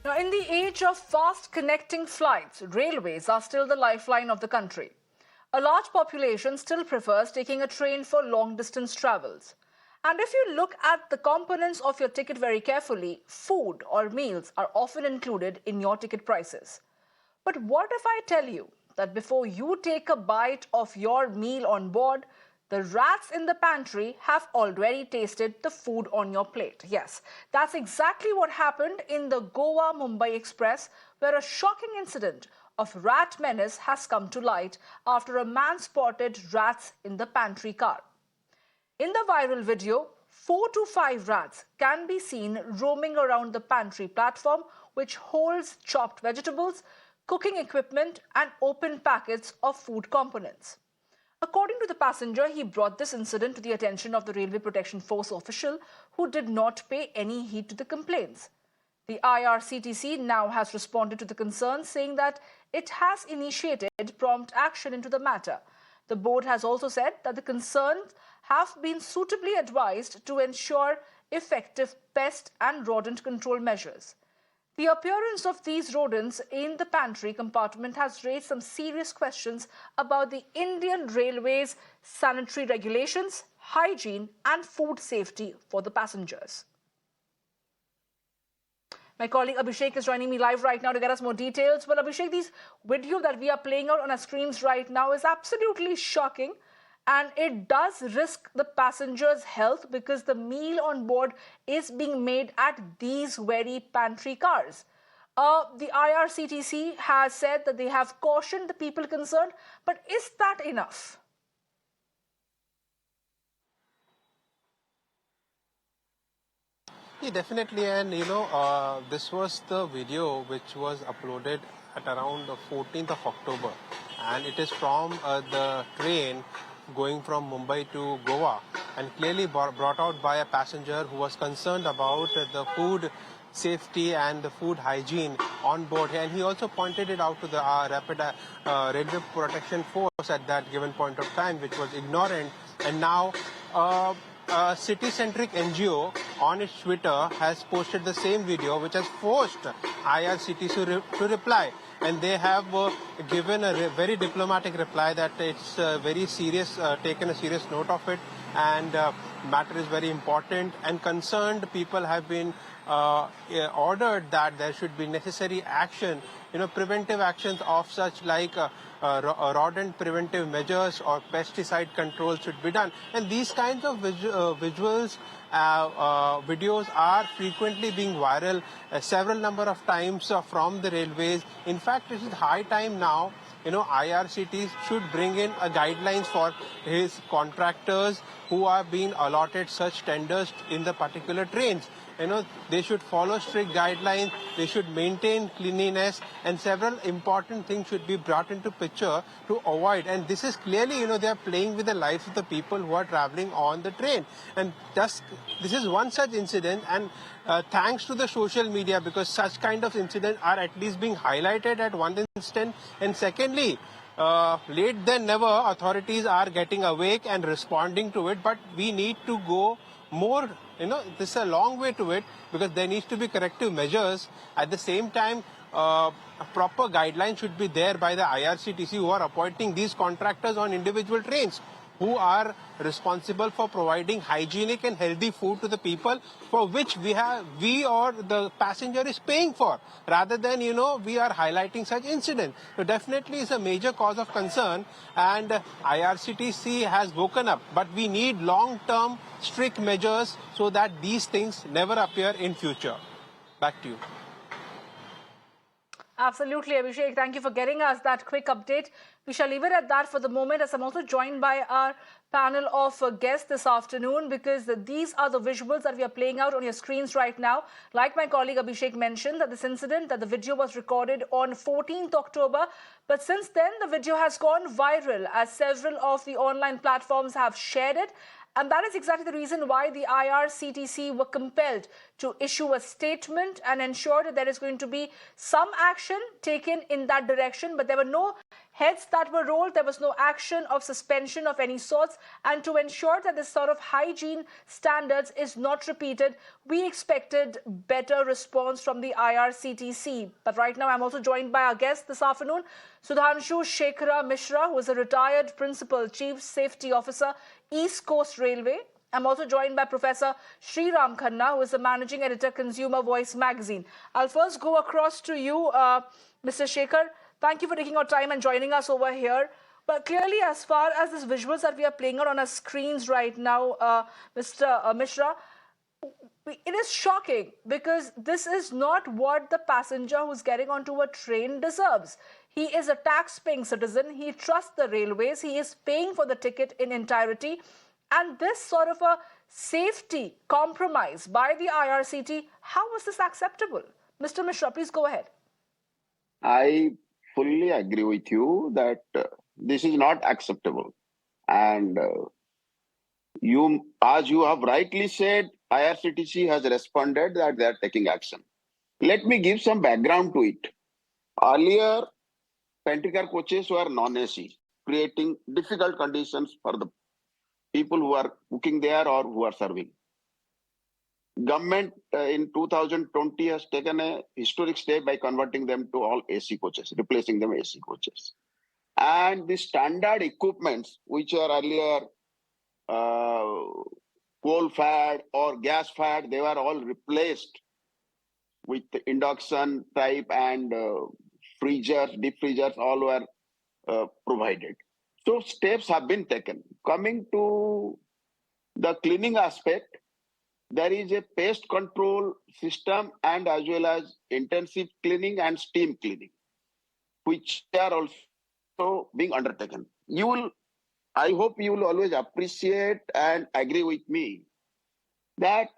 Now, in the age of fast connecting flights, railways are still the lifeline of the country. A large population still prefers taking a train for long distance travels. And if you look at the components of your ticket very carefully, food or meals are often included in your ticket prices. But what if I tell you that before you take a bite of your meal on board, the rats in the pantry have already tasted the food on your plate? Yes, that's exactly what happened in the Goa-Mumbai Express, where a shocking incident of rat menace has come to light after a man spotted rats in the pantry car. In the viral video, 4 to 5 rats can be seen roaming around the pantry platform, which holds chopped vegetables, cooking equipment, and open packets of food components. According to the passenger, he brought this incident to the attention of the Railway Protection Force official, who did not pay any heed to the complaints. The IRCTC now has responded to the concerns, saying that it has initiated prompt action into the matter. The board has also said that the concerns have been suitably advised to ensure effective pest and rodent control measures. The appearance of these rodents in the pantry compartment has raised some serious questions about the Indian Railways' sanitary regulations, hygiene, and food safety for the passengers. My colleague Abhishek is joining me live right now to get us more details. Well, Abhishek, this video that we are playing out on our screens right now is absolutely shocking. And it does risk the passengers' health because the meal on board is being made at these very pantry cars. The IRCTC has said that they have cautioned the people concerned, but is that enough? Yeah, definitely, and this was the video which was uploaded at around the 14th of October, and it is from the train going from Mumbai to Goa, and clearly brought out by a passenger who was concerned about the food safety and the food hygiene on board. And he also pointed it out to the rapid Railway Protection Force at that given point of time, which was ignorant. And now a city-centric NGO on its Twitter has posted the same video, which has forced IRCTC to reply. And they have given a very diplomatic reply that it's very serious, taken a serious note of it, and matter is very important, and concerned people have been ordered that there should be necessary action, preventive actions of such like rodent preventive measures or pesticide control should be done. And these kinds of visuals, videos are frequently being viral several number of times from the railways. In fact, it is high time now, IRCTC should bring in guidelines for his contractors who are being allotted such tenders in the particular trains. They should follow strict guidelines, they should maintain cleanliness, and several important things should be brought into picture to avoid. And this is clearly, they are playing with the lives of the people who are traveling on the train. And this is one such incident, and thanks to the social media, because such kind of incidents are at least being highlighted at one instant. And secondly, late than never, authorities are getting awake and responding to it, but we need to go more, this is a long way to it, because there needs to be corrective measures. At the same time, a proper guideline should be there by the IRCTC, who are appointing these contractors on individual trains, who are responsible for providing hygienic and healthy food to the people, for which we or the passenger is paying for, rather than, we are highlighting such incidents. So definitely is a major cause of concern, and IRCTC has woken up. But we need long-term strict measures so that these things never appear in future. Back to you. Absolutely, Abhishek. Thank you for getting us that quick update. We shall leave it at that for the moment, as I'm also joined by our panel of guests this afternoon, because these are the visuals that we are playing out on your screens right now. Like my colleague Abhishek mentioned, that this incident, that the video was recorded on 14th October. But since then, the video has gone viral as several of the online platforms have shared it. And that is exactly the reason why the IRCTC were compelled to issue a statement and ensure that there is going to be some action taken in that direction. But there were no heads that were rolled. There was no action of suspension of any sorts. And to ensure that this sort of hygiene standards is not repeated, we expected better response from the IRCTC. But right now, I'm also joined by our guest this afternoon, Sudhanshu Shekhara Mishra, who is a retired Principal Chief Safety Officer, East Coast Railway. I'm also joined by Professor Sriram Khanna, who is the Managing Editor, Consumer Voice magazine. I'll first go across to you, Mr. Shekhar. Thank you for taking our time and joining us over here. But clearly, as far as these visuals that we are playing out on our screens right now, Mr. Mishra, it is shocking because this is not what the passenger who's getting onto a train deserves. He is a tax-paying citizen. He trusts the railways. He is paying for the ticket in entirety. And this sort of a safety compromise by the IRCT, how was this acceptable? Mr. Mishra, please go ahead. I fully agree with you that this is not acceptable. And as you have rightly said, IRCTC has responded that they are taking action. Let me give some background to it. Earlier, pantry car coaches were non-AC, creating difficult conditions for the people who are cooking there or who are serving. Government in 2020 has taken a historic step by converting them to all AC coaches, replacing them AC coaches. And the standard equipments, which are earlier coal-fired or gas-fired, they were all replaced with induction type and freezers, deep freezers, all were provided. So steps have been taken. Coming to the cleaning aspect, there is a pest control system and as well as intensive cleaning and steam cleaning, which are also being undertaken. I hope you will always appreciate and agree with me that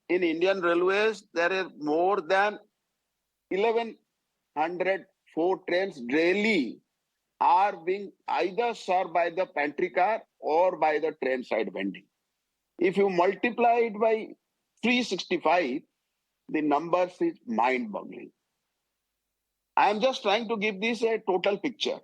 in Indian Railways, there are more than 1,104 trains daily are being either served by the pantry car or by the train side vending. If you multiply it by 365, the numbers is mind-boggling. I am just trying to give this a total picture.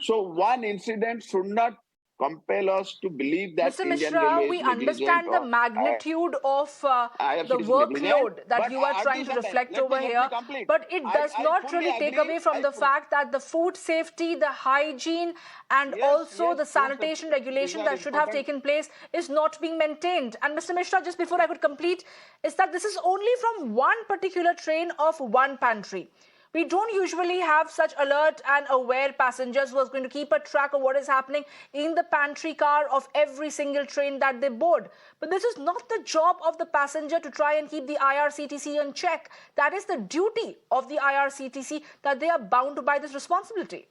So one incident should not compel us to believe that Mr. Indian Mishra, Railway we is negligent understand the magnitude of the workload that you are trying to reflect over here, but it does not really take away from the fact that the food safety, the hygiene, and also the sanitation regulation that should have taken place is not being maintained. And Mr. Mishra, just before I could complete, is that this is only from one particular train of one pantry. We don't usually have such alert and aware passengers who are going to keep a track of what is happening in the pantry car of every single train that they board. But this is not the job of the passenger to try and keep the IRCTC in check. That is the duty of the IRCTC, that they are bound by this responsibility.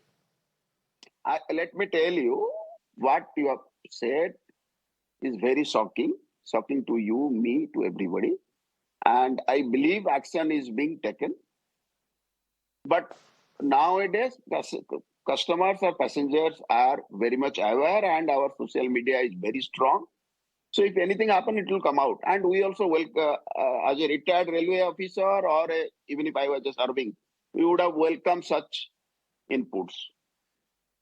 Let me tell you, what you have said is very shocking to you, me, to everybody. And I believe action is being taken. But nowadays, customers or passengers are very much aware and our social media is very strong. So if anything happens, it will come out. And we also welcome, as a retired railway officer or even if I was just serving, we would have welcomed such inputs.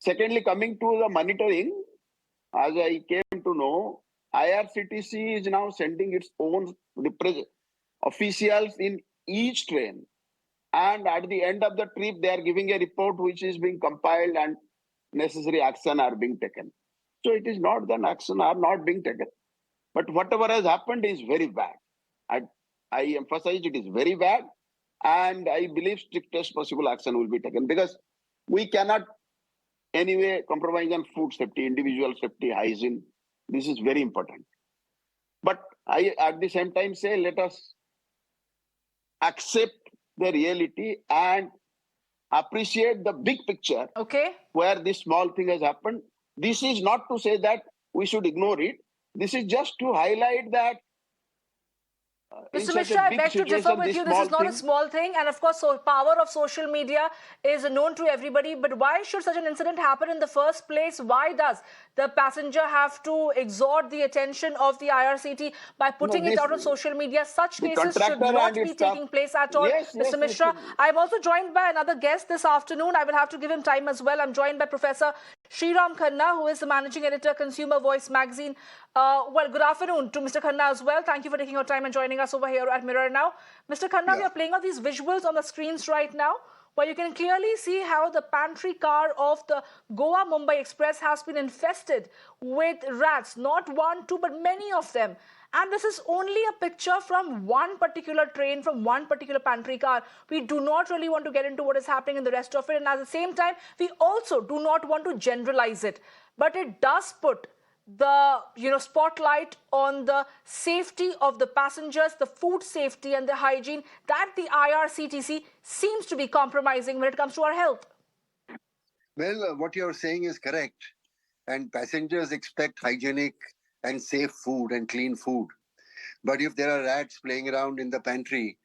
Secondly, coming to the monitoring, as I came to know, IRCTC is now sending its own officials in each train. And at the end of the trip, they are giving a report which is being compiled and necessary action are being taken. So it is not that action are not being taken. But whatever has happened is very bad. I emphasize it is very bad. And I believe strictest possible action will be taken because we cannot anyway compromise on food safety, individual safety, hygiene. This is very important. But I at the same time say let us accept the reality and appreciate the big picture where this small thing has happened. This is not to say that we should ignore it. This is just to highlight that In Mr. such a Mishra, I big beg to differ situation, with this you. This small is not a thing. small thing. And of course, so power of social media is known to everybody. But why should such an incident happen in the first place? Why does the passenger have to exhort the attention of the IRCT by No, putting it this out on social media? Such the cases should contractor and not be its staff. taking place at all. Yes, Mr. yes, Mishra, Mr. I'm also joined by another guest this afternoon. I will have to give him time as well. I'm joined by Professor Sriram Khanna, who is the managing editor, Consumer Voice magazine. Well, good afternoon to Mr. Khanna as well. Thank you for taking your time and joining us over here at Mirror Now. Mr. Khanna, we Yeah. are playing out these visuals on the screens right now, where you can clearly see how the pantry car of the Goa-Mumbai Express has been infested with rats. Not one, two, but many of them. And this is only a picture from one particular train, from one particular pantry car. We do not really want to get into what is happening in the rest of it. And at the same time, we also do not want to generalize it. But it does put the spotlight on the safety of the passengers, the food safety and the hygiene that the IRCTC seems to be compromising when it comes to our health. Well, what you're saying is correct. And passengers expect hygienic and safe food and clean food. But if there are rats playing around in the pantry,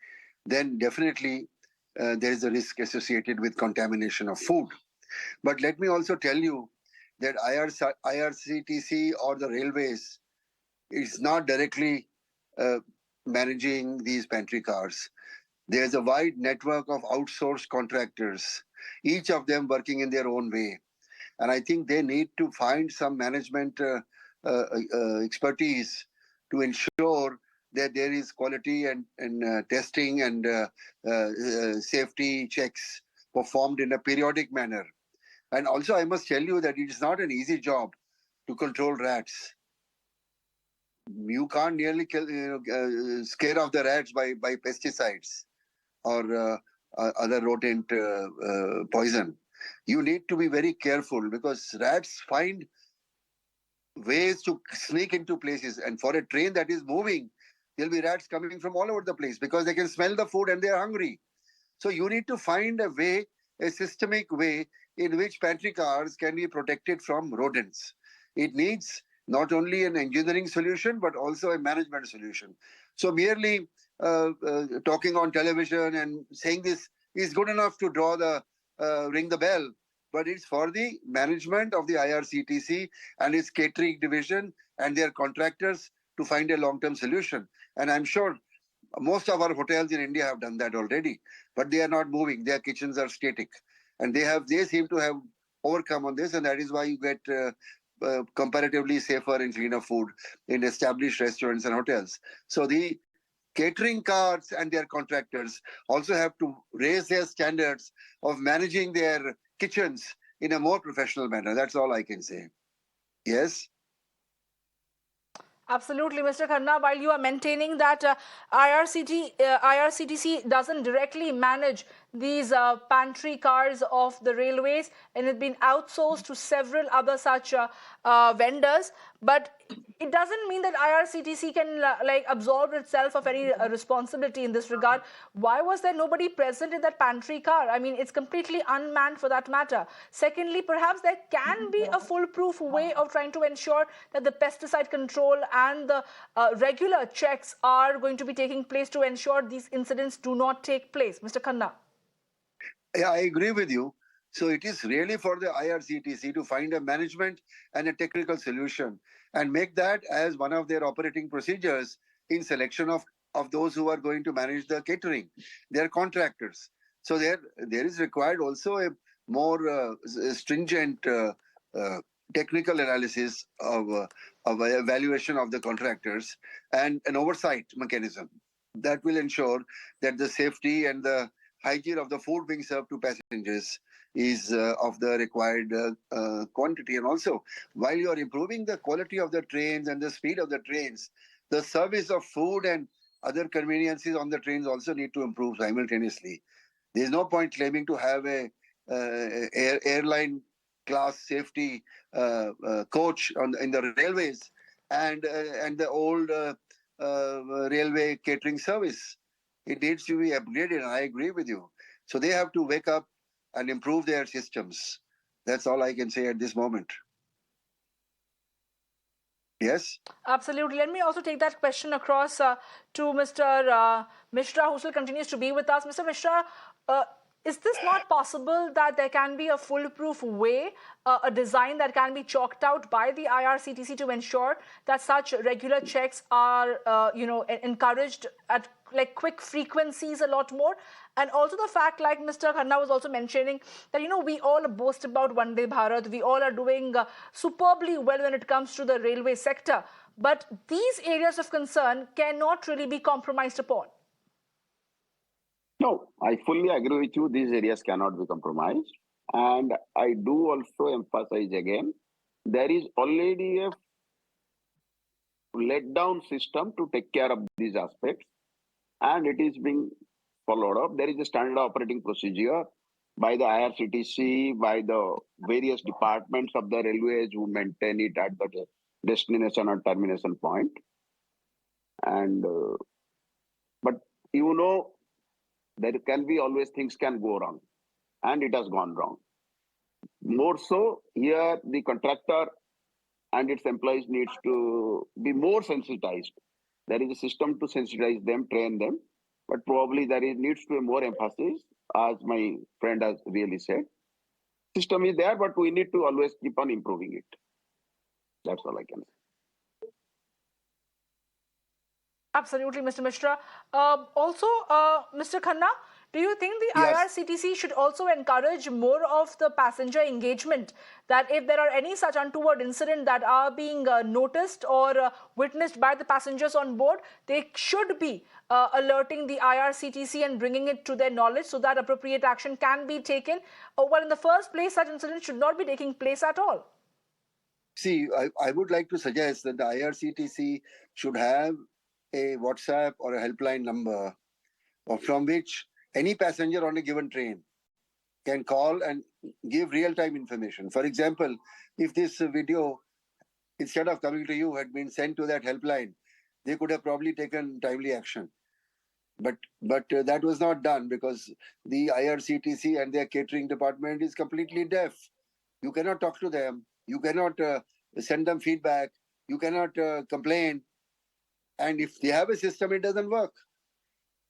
then definitely there is a risk associated with contamination of food. But let me also tell you that IRCTC or the railways is not directly uh, managing these pantry cars. There's a wide network of outsourced contractors, each of them working in their own way. And I think they need to find some management expertise to ensure that there is quality and testing and safety checks performed in a periodic manner. And also, I must tell you that it is not an easy job to control rats. You can't nearly scare off the rats by pesticides or other rodent poison. You need to be very careful because rats find ways to sneak into places. And for a train that is moving, there'll be rats coming from all over the place because they can smell the food and they're hungry. So you need to find a way, a systemic way in which pantry cars can be protected from rodents. It needs not only an engineering solution, but also a management solution. So merely talking on television and saying this is good enough to draw the ring the bell, but it's for the management of the IRCTC and its catering division and their contractors to find a long-term solution. And I'm sure most of our hotels in India have done that already, but they are not moving. Their kitchens are static, and they seem to have overcome on this, and that is why you get comparatively safer and cleaner food in established restaurants and hotels. So the catering cars and their contractors also have to raise their standards of managing their kitchens in a more professional manner. That's all I can say. Yes. Absolutely, Mr. Khanna. While you are maintaining that IRCTC doesn't directly manage these pantry cars of the railways, and it's been outsourced to several other such vendors, but it doesn't mean that IRCTC can absorb itself of any responsibility in this regard. Why was there nobody present in that pantry car? I mean, it's completely unmanned for that matter. Secondly, perhaps there can be a foolproof way of trying to ensure that the pesticide control and the regular checks are going to be taking place to ensure these incidents do not take place. Mr. Khanna. Yeah, I agree with you. So it is really for the IRCTC to find a management and a technical solution and make that as one of their operating procedures in selection of those who are going to manage the catering. They're contractors. So there is required also a more stringent technical analysis of evaluation of the contractors and an oversight mechanism that will ensure that the safety and the hygiene of the food being served to passengers is of the required quantity. And also, while you are improving the quality of the trains and the speed of the trains, the service of food and other conveniences on the trains also need to improve simultaneously. There is no point claiming to have a airline class safety coach in the railways and the old railway catering service. It needs to be upgraded, and I agree with you. So they have to wake up and improve their systems. That's all I can say at this moment. Yes. Absolutely. Let me also take that question across to Mr. Mishra, who still continues to be with us. Mr. Mishra, is this not possible that there can be a foolproof way, a design that can be chalked out by the IRCTC to ensure that such regular checks are, encouraged at like quick frequencies a lot more? And also the fact, like Mr. Khanna was also mentioning, that we all boast about Vande Bharat, we all are doing superbly well when it comes to the railway sector, but these areas of concern cannot really be compromised upon. No, I fully agree with you. These areas cannot be compromised. And I do also emphasize again, there is already a let down system to take care of these aspects, and it is being followed up. There is a standard operating procedure by the IRCTC, by the various departments of the railways who maintain it at the destination or termination point. And but there can be always things can go wrong, and it has gone wrong. More so here, the contractor and its employees needs to be more sensitized. There is a system to sensitize them, train them, but probably needs to be more emphasis, as my friend has really said. System is there, but we need to always keep on improving it. That's all I can say. Absolutely, Mr. Mishra. Mr. Khanna, do you think the Yes. IRCTC should also encourage more of the passenger engagement? That if there are any such untoward incidents that are being noticed or witnessed by the passengers on board, they should be alerting the IRCTC and bringing it to their knowledge so that appropriate action can be taken. Well, in the first place, such incidents should not be taking place at all. See, I would like to suggest that the IRCTC should have a WhatsApp or a helpline number from which any passenger on a given train can call and give real-time information. For example, if this video, instead of coming to you, had been sent to that helpline, they could have probably taken timely action. But that was not done because the IRCTC and their catering department is completely deaf. You cannot talk to them. You cannot send them feedback. You cannot complain. And if they have a system, it doesn't work.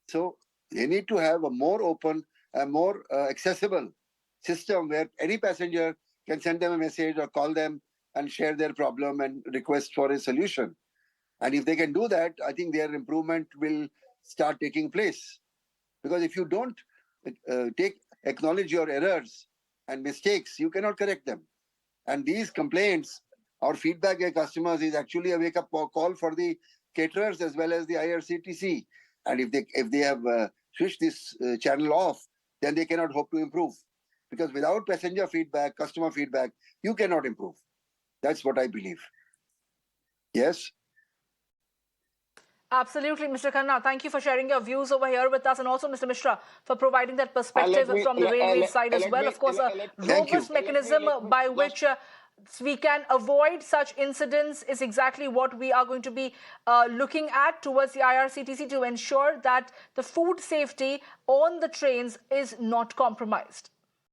So they need to have a more open and more accessible system where any passenger can send them a message or call them and share their problem and request for a solution. And if they can do that, I think their improvement will start taking place. Because if you don't acknowledge your errors and mistakes, you cannot correct them. And these complaints or feedback by customers is actually a wake-up call for the caterers as well as the IRCTC. And if they have switched this channel off, then they cannot hope to improve. Because without passenger feedback, customer feedback, you cannot improve. That's what I believe. Yes? Absolutely, Mr. Khanna. Thank you for sharing your views over here with us, and also Mr. Mishra for providing that perspective from the railway side as well. Of course, a robust mechanism by which we can avoid such incidents is exactly what we are going to be looking at towards the IRCTC to ensure that the food safety on the trains is not compromised.